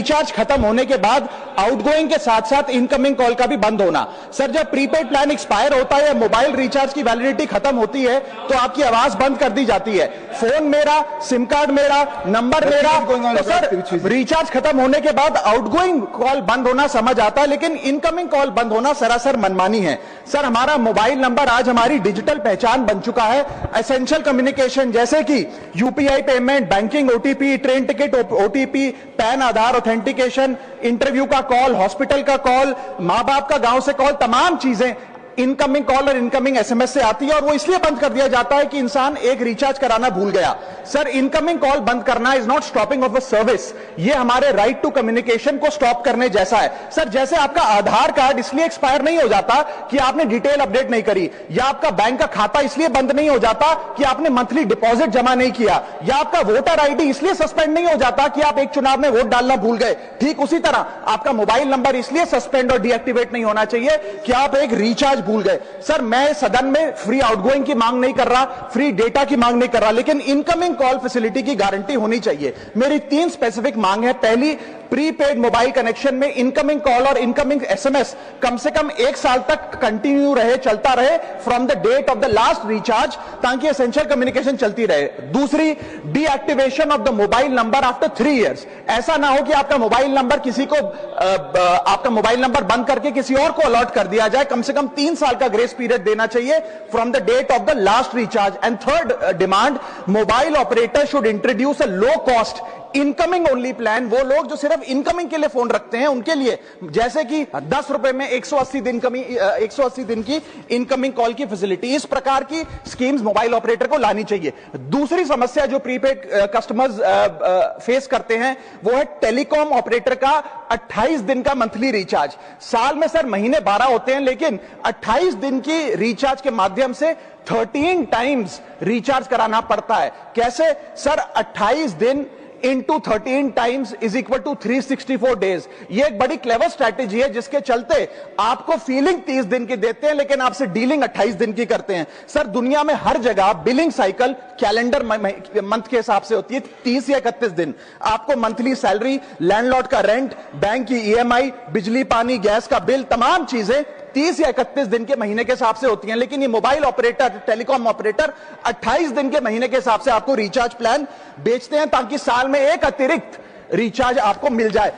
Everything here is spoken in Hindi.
रिचार्ज खत्म होने के बाद आउटगोइंग के साथ साथ इनकमिंग कॉल का भी बंद होना। सर जब प्रीपेड प्लान एक्सपायर होता है या मोबाइल रिचार्ज की वैलिडिटी खत्म होती है तो आपकी आवाज बंद कर दी जाती है, फोन मेरा, सिम कार्ड मेरा, नंबर मेरा। तो सर रिचार्ज खत्म होने के बाद आउटगोइंग कॉल बंद होना समझ आता है, लेकिन इनकमिंग कॉल बंद होना सरासर मनमानी है। सर हमारा मोबाइल नंबर आज हमारी डिजिटल पहचान बन चुका है। एसेंशियल कम्युनिकेशन जैसे कि UPI payment, banking, OTP, train ticket OTP, PAN Aadhaar authentication, interview का कॉल, हॉस्पिटल का कॉल, मां बाप का गांव से कॉल, तमाम चीजें इनकमिंग कॉल और इनकमिंग एसएमएस से आती है और वो इसलिए बंद कर दिया जाता है कि इंसान एक रिचार्ज कराना भूल गया। सर इनकमिंग कॉल बंद करना is not stopping of a service, ये हमारे राइट टू कम्युनिकेशन को स्टॉप करने जैसा है। सर जैसे आपका आधार कार्ड इसलिए एक्सपायर नहीं हो जाता कि आपने डिटेल अपडेट नहीं करी, या आपका बैंक का खाता इसलिए बंद नहीं हो जाता कि आपने मंथली डिपॉजिट जमा नहीं किया, या आपका वोटर आईडी इसलिए सस्पेंड नहीं हो जाता कि आप एक चुनाव में वोट डालना भूल गए। ठीक उसी तरह आपका मोबाइल नंबर इसलिए सस्पेंड और डीएक्टिवेट नहीं होना चाहिए कि आप एक रिचार्ज भूल गए। सर मैं सदन में फ्री आउटगोइंग की मांग नहीं कर रहा, फ्री डेटा की मांग नहीं कर रहा, लेकिन इनकमिंग कॉल फैसिलिटी की गारंटी होनी चाहिए। मेरी 3 स्पेसिफिक मांग है। पहली, प्रीपेड मोबाइल कनेक्शन में इनकमिंग कॉल और इनकमिंग एसएमएस कम से कम 1 साल तक कंटिन्यू रहे, चलता रहे from the date of the last recharge, ताकि एसेंशियल कम्युनिकेशन चलती रहे। दूसरी, deactivation of the mobile number after 3 years. ऐसा ना हो कि आपका मोबाइल नंबर किसी को आपका मोबाइल नंबर बंद करके किसी और को अलर्ट कर दिया जाए। कम से कम 3 साल का ग्रेस पीरियड देना चाहिए from the date of the last recharge. And third demand, mobile operator should introduce a low cost incoming only plan. वो लोग जो सिर्फ इनकमिंग के लिए फोन रखते हैं उनके लिए, जैसे कि 10 रुपए में 180 दिन की इनकमिंग कॉल की फैसिलिटी, इस प्रकार की स्कीम्स मोबाइल ऑपरेटर को लानी चाहिए। दूसरी समस्या जो प्रीपेड कस्टमर्स फेस करते हैं वो है टेलीकॉम ऑपरेटर का 28 दिन का मंथली रिचार्ज। साल में सर महीने 12 होते हैं, लेकिन 28 दिन की रिचार्ज के माध्यम से 13 टाइम्स रिचार्ज कराना पड़ता है। कैसे सर? 28 दिन into 13 times is equal to 364 days. ये एक बड़ी क्लेवर स्ट्रैटेजी है जिसके चलते आपको फीलिंग 30 दिन की देते हैं, लेकिन आपसे डीलिंग 28 दिन की करते हैं। सर दुनिया में हर जगह बिलिंग साइकिल कैलेंडर मंथ के हिसाब से होती है, 30 या 31 दिन। आपको मंथली सैलरी, लैंडलॉर्ड का रेंट, बैंक की ईएमआई, बिजली पानी गैस का बिल, तमाम चीजें 30 या 31 दिन के महीने के हिसाब से होती हैं। लेकिन ये मोबाइल ऑपरेटर, टेलीकॉम ऑपरेटर 28 दिन के महीने के हिसाब से आपको रिचार्ज प्लान बेचते हैं, ताकि साल में एक अतिरिक्त रिचार्ज आपको मिल जाए।